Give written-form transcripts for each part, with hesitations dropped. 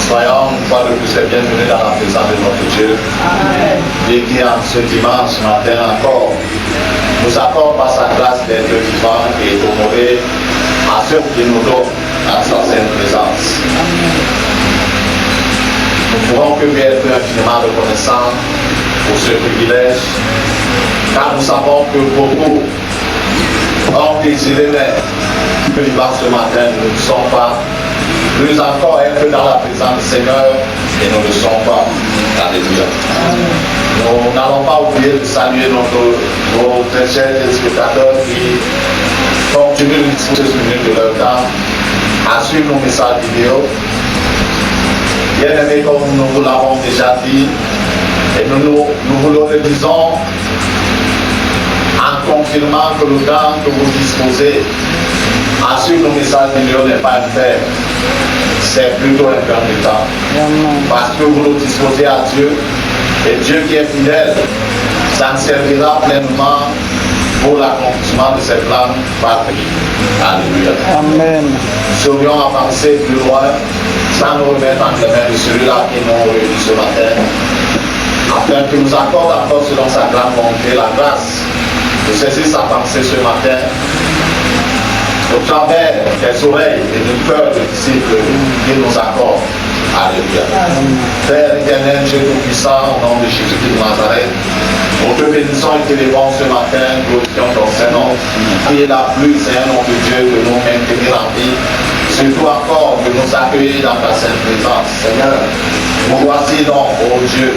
Soyons une fois de plus les bienvenus dans la présence de notre Dieu. Et qui en ce dimanche matin encore nous accorde par sa grâce d'être vivants et honorés à ceux qui nous donnent à sa sainte présence. Nous ne pourrons que lui être infiniment reconnaissants pour ce privilège, car nous savons que beaucoup ont désiré que vivant ce matin, nous ne sommes pas. Plus encore être dans la présence du Seigneur et nous ne le sommes pas. Alléluia. Nous n'allons pas oublier de saluer nos très chers téléspectateurs qui continuent de disposer de leur temps à suivre nos messages vidéo. Bien aimés, comme nous vous l'avons déjà dit, et nous vous le redisons en confirmant que le temps que vous disposez à suivre nos messages vidéo n'est pas une perte, c'est plutôt un gain de temps. Parce que vous le disposez à Dieu, et Dieu qui est fidèle, ça ne servira pleinement pour l'accomplissement de cette plan par Christ. Alléluia. Amen. Nous serions avancés plus loin, sans nous remettre entre les mains de celui-là qui nous réunit ce matin, afin qu'il nous accorde encore selon sa grande volonté la grâce de saisir sa pensée ce matin au travers des oreilles et du cœur de disciples qu'il nous accorde. Alléluia. Père éternel, Dieu tout-puissant, au nom de Jésus-Christ de Nazareth, nous te bénissons et t'élevons ce matin, glorifions ton Saint-Nom, qui est la plus un nom de Dieu de nous maintenir en vie, surtout encore de nous accueillir dans ta sainte présence. Seigneur, nous voici donc, ô Dieu,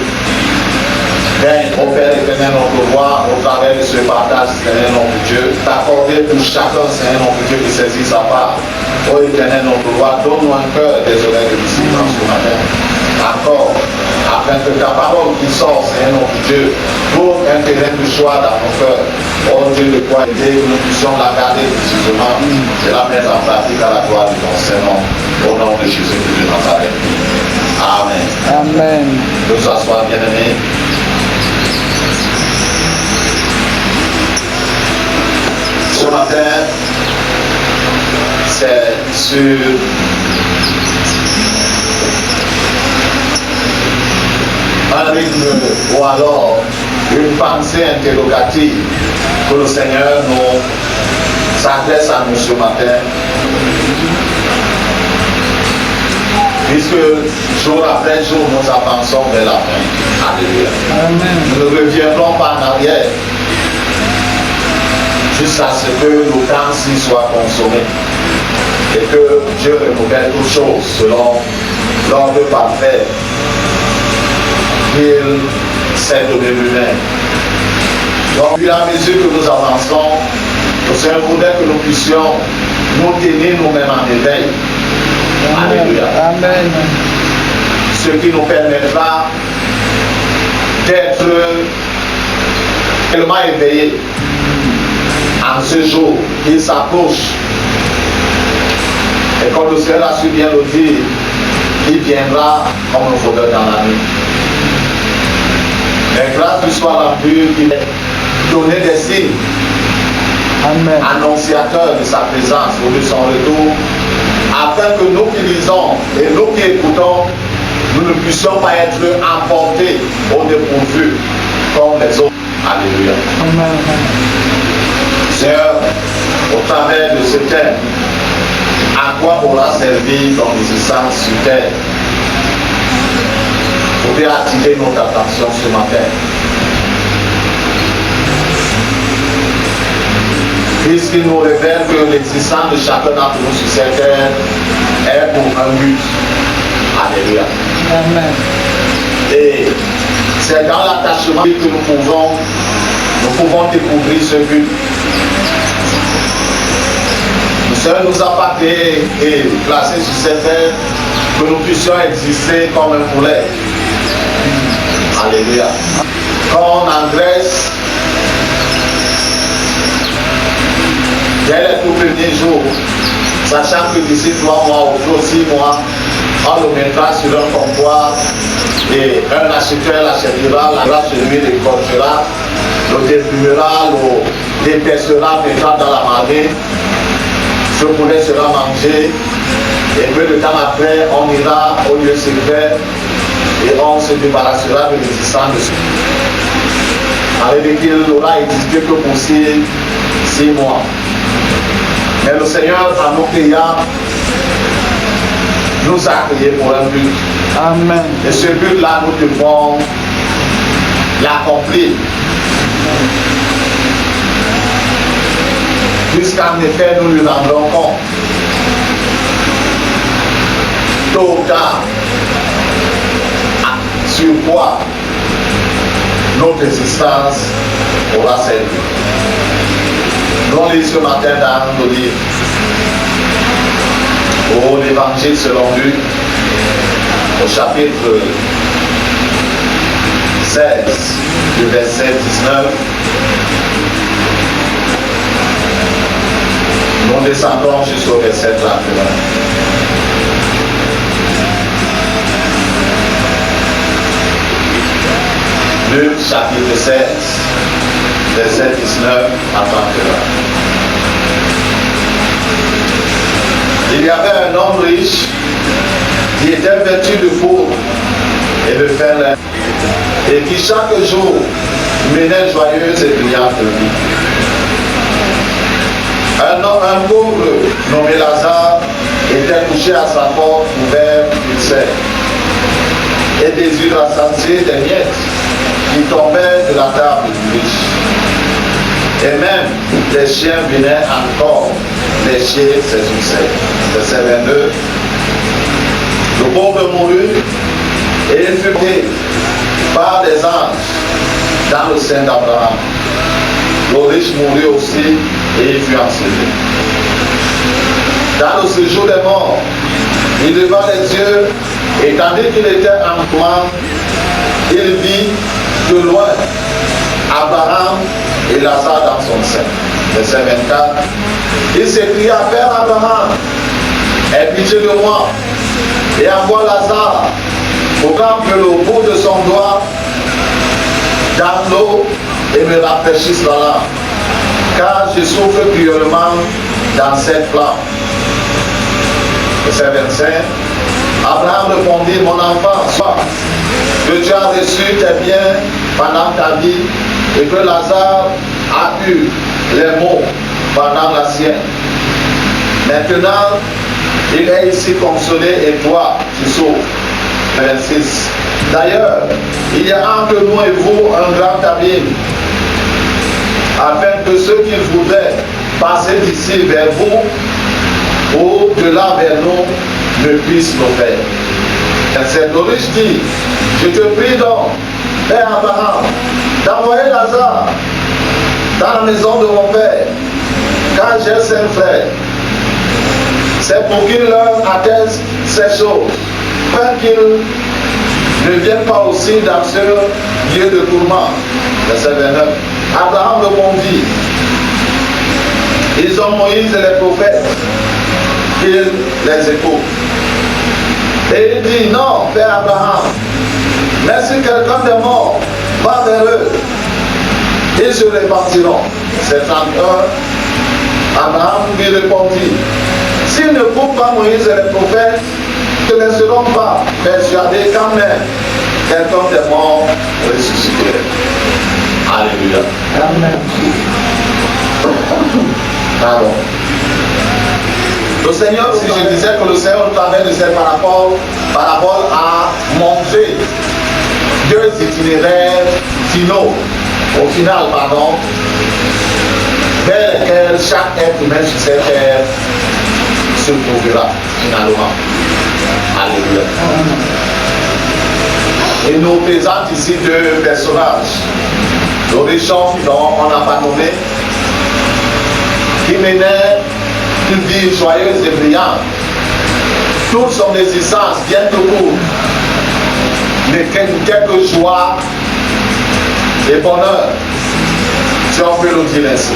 viens, ô Père éternel, notre voix, au travers de ce partage, Seigneur, notre Dieu, t'accorder pour chacun, Seigneur, notre Dieu, qui saisit sa part. Ô éternel, notre voix, donne-nous un cœur des oreilles de disciples ce matin. Encore, afin que ta parole qui sort, Seigneur, notre Dieu, trouve un terrain de choix dans nos cœurs. Ô Dieu, de quoi aider, que nous puissions la garder précisément et la mettre en pratique à la gloire de ton Saint-Nom. Au nom de Jésus-Christ de Nazareth. Amen. Amen. Nous nous asseoir, bien-aimés. Ce matin, c'est sur un rythme ou alors une pensée interrogative que le Seigneur nous s'adresse à nous ce matin. Puisque jour après jour, nous avançons vers la fin. Alléluia. Amen. Nous ne reviendrons pas en arrière jusqu'à ce que le temps-ci soit consommé et que Dieu renouvelle toutes choses selon l'ordre parfait qu'il s'est donné lui-même. Donc, à mesure que nous avançons, le Seigneur voudrait que nous puissions nous tenir nous-mêmes en éveil. Alléluia. Amen. Ce qui nous permettra d'être tellement éveillés en ce jour qui s'approche. Et comme le Seigneur a su bien le dire, il viendra comme un voleur dans la nuit. Mais grâce lui soit rendue qu'il ait donné des signes. Amen. Annonciateurs de sa présence au de son retour, afin que nous qui lisons et nous qui écoutons, nous ne puissions pas être emportés au dépourvu comme les autres. Alléluia. Amen. Seigneur, au travers de ce thème, pourra servir dans l'existence sur terre. Vous pouvez attirer notre attention ce matin. Puisqu'il nous révèle que l'existence de chacun d'entre nous sur cette terre est pour un but. Alléluia. Amen. Et c'est dans l'attachement que nous pouvons découvrir ce but. Le Seigneur nous a pas créés et placés sur cette terre que nous puissions exister comme un poulet. Alléluia. Quand on engraisse, dès les tout premiers jours, sachant que d'ici 3 mois ou 6 mois, on le mettra sur un comptoir et un acheteur l'achètera, la grâce de lui l'écorchera, le dépluera, le dépercera, mettra dans la marmite, ce poulet sera mangé et peu de temps après, on ira au lieu secret et on se débarrassera de l'existence de ce. Avec qu'il aura existé que pour 6 mois. Mais le Seigneur, en nous créant, nous a créés pour un but. Amen. Et ce but-là, nous devons l'accomplir. Puisqu'en effet, nous lui rendrons compte. Tôt ou tard, sur quoi notre existence aura servi. Nous lisons ce matin dans nos livres. Au l'évangile selon Luc, au chapitre 16, du verset 19. Nous descendons jusqu'au verset 31. Luc chapitre 16, verset 19 à 31. Il y avait un homme riche qui était vêtu de pauvre et de fin et qui chaque jour menait joyeuse et brillante vie. Un pauvre nommé Lazare était couché à sa porte couvert d'ulcère et désire rassasier des miettes qui tombaient de la table du riche. Et même les chiens venaient encore lécher ses ulcères. Verset 22. Le pauvre mourut et il fut pris par des anges dans le sein d'Abraham. Le riche mourut aussi et il fut enseveli. Dans le séjour des morts, il leva les yeux et tandis qu'il était en coin, il vit de loin Abraham et Lazare dans son sein. Verset 24. Il s'écria, Père Abraham, aie pitié de moi et envoie Lazare pour que le bout de son doigt dans l'eau et me rafraîchisse la langue, car je souffre cruellement dans cette flamme. Verset 25. Abraham répondit, mon enfant, sois que tu as reçu tes biens pendant ta vie et que Lazare a eu les maux pendant la sienne. Maintenant, il est ici consolé et toi, tu souffres. 26. D'ailleurs, il y a entre nous et vous un grand abîme, afin que ceux qui voudraient passer d'ici vers vous ou de là vers nous ne puissent le faire. C'est le riche dit, je te prie donc, Père Abraham, d'envoyer Lazare dans la maison de mon père, car j'ai 5 frères. C'est pour qu'il leur atteste ces choses, afin qu'ils ne viennent pas aussi dans ce lieu de tourment. Verset 29. Abraham répondit, ils ont Moïse et les prophètes, qu'ils les écoutent. Et il dit, non, Père Abraham, mais si quelqu'un de mort va vers eux, ils se répartiront. C'est 31. Abraham lui répondit, s'ils ne coupent pas Moïse et les prophètes, ils ne seront pas persuadés quand même quelqu'un de mort ressuscité. Alléluia. Amen. Pardon. Le Seigneur, si je disais que le Seigneur nous avait de cette parabole à montrer deux itinéraires finaux, au final, pardon, vers lesquels chaque être humain sur cette terre se trouvera finalement. Alléluia. Il nous présente ici deux personnages. Le riche homme, dont on n'a pas nommé, qui menait une vie joyeuse et brillante. Toute son existence, bien que courte, mais quelques joies et bonheur, si on peut le dire ainsi.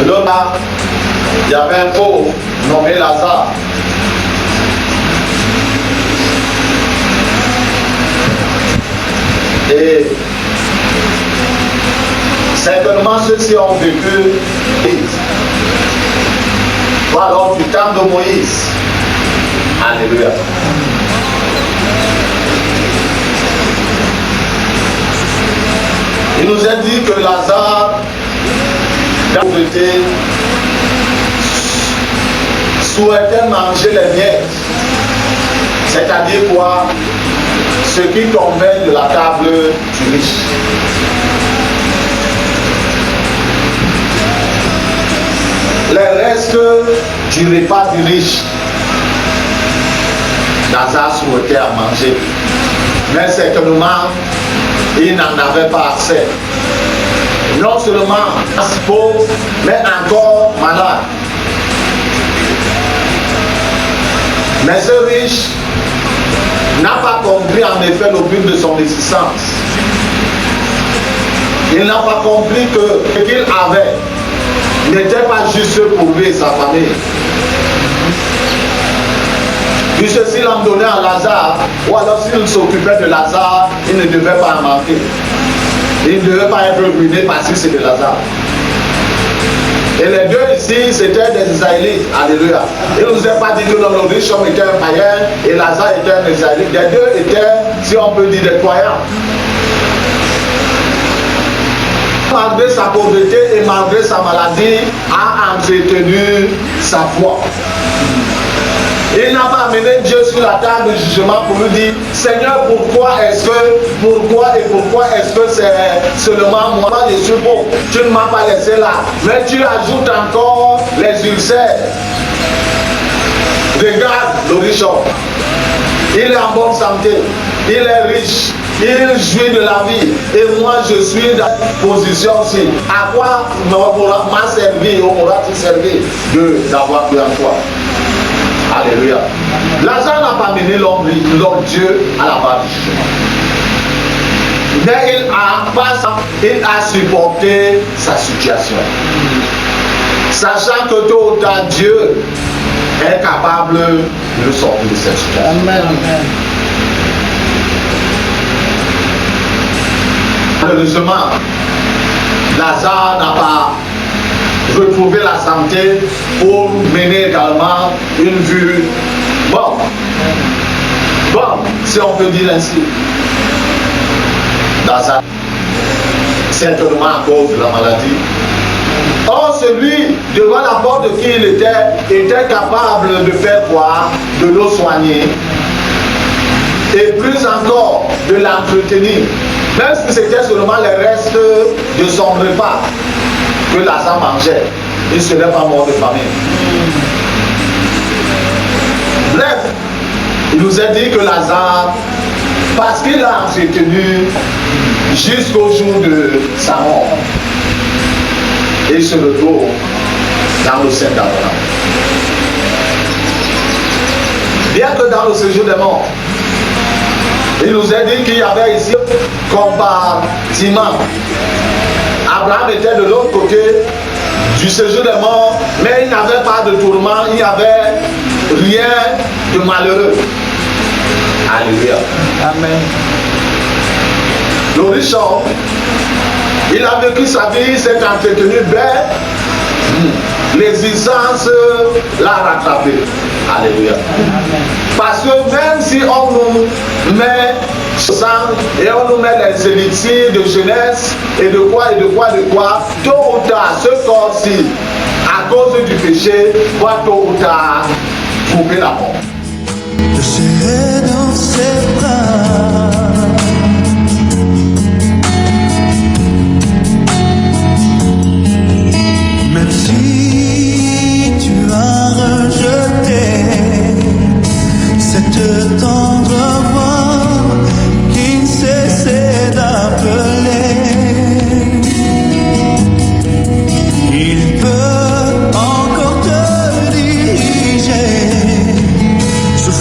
De l'autre part, il y avait un pauvre nommé Lazare. Et certainement ceux-ci ont vécu alors du temps de Moïse. Alléluia. Il nous a dit que Lazare, dans la pauvreté, souhaitait manger les miettes. C'est-à-dire quoi? Ce qui tombait de la table du riche. Les restes du repas du riche, Lazare souhaitait à manger. Mais certainement, il n'en avait pas assez. Non seulement pauvre, mais encore malade. Mais ce riche n'a pas compris en effet le but de son existence. Il n'a pas compris que ce qu'il avait n'était pas juste pour lui et sa famille. Puisque s'il en donnait à Lazare, ou alors s'il s'occupait de Lazare, il ne devait pas en manquer. Il ne devait pas être ruiné parce que c'est de Lazare. Et les deux ici, c'était des Israélites. Alléluia. Il ne nous a pas dit que le riche homme était un païen et Lazare était un Israélite. Les deux étaient, si on peut dire, des croyants. Malgré sa pauvreté et malgré sa maladie, a entretenu sa foi. Il n'a pas amené Dieu sur la table du jugement pour lui dire Seigneur, pourquoi est-ce que c'est seulement moi, je suis pauvre, tu ne m'as pas laissé là, mais tu ajoutes encore les ulcères. Regarde le riche homme, il est en bonne santé, il est riche, il jouit de la vie, et moi je suis dans cette position aussi. À quoi m'a servi ou m'aura-t-il servi d'avoir cru en toi? Alléluia. Lazare n'a pas mené l'homme Dieu à la barre du jugement. Mais il a supporté sa situation. Sachant que tôt ou tard Dieu est capable de le sortir de cette situation. Amen. Malheureusement, Lazare n'a pas retrouvé la santé pour mener également une vue bonne, si on peut dire ainsi. Lazare, certainement à cause de la maladie. Or, celui devant la porte de qui il était capable de faire quoi? De le soigner. Et plus encore, de l'entretenir. Même si c'était seulement les restes de son repas que Lazare mangeait, il ne serait pas mort de famine. Bref, il nous a dit que Lazare, parce qu'il a entretenu jusqu'au jour de sa mort, il se retrouve dans le sein d'Abraham. Bien que dans le séjour des morts, il nous a dit qu'il y avait ici compartiment. Abraham était de l'autre côté du séjour des morts, mais il n'avait pas de tourment, il n'y avait rien de malheureux. Alléluia. Amen. Le riche homme, il a vécu sa vie, il s'est entretenu bien. L'existence l'a rattrapé. Alléluia. Parce que même si on nous met sang et on nous met les élixirs de jeunesse et de quoi, tôt ou tard, ce corps-ci, à à cause du péché, va tôt ou tard trouver la mort. Je serai dans ses bras.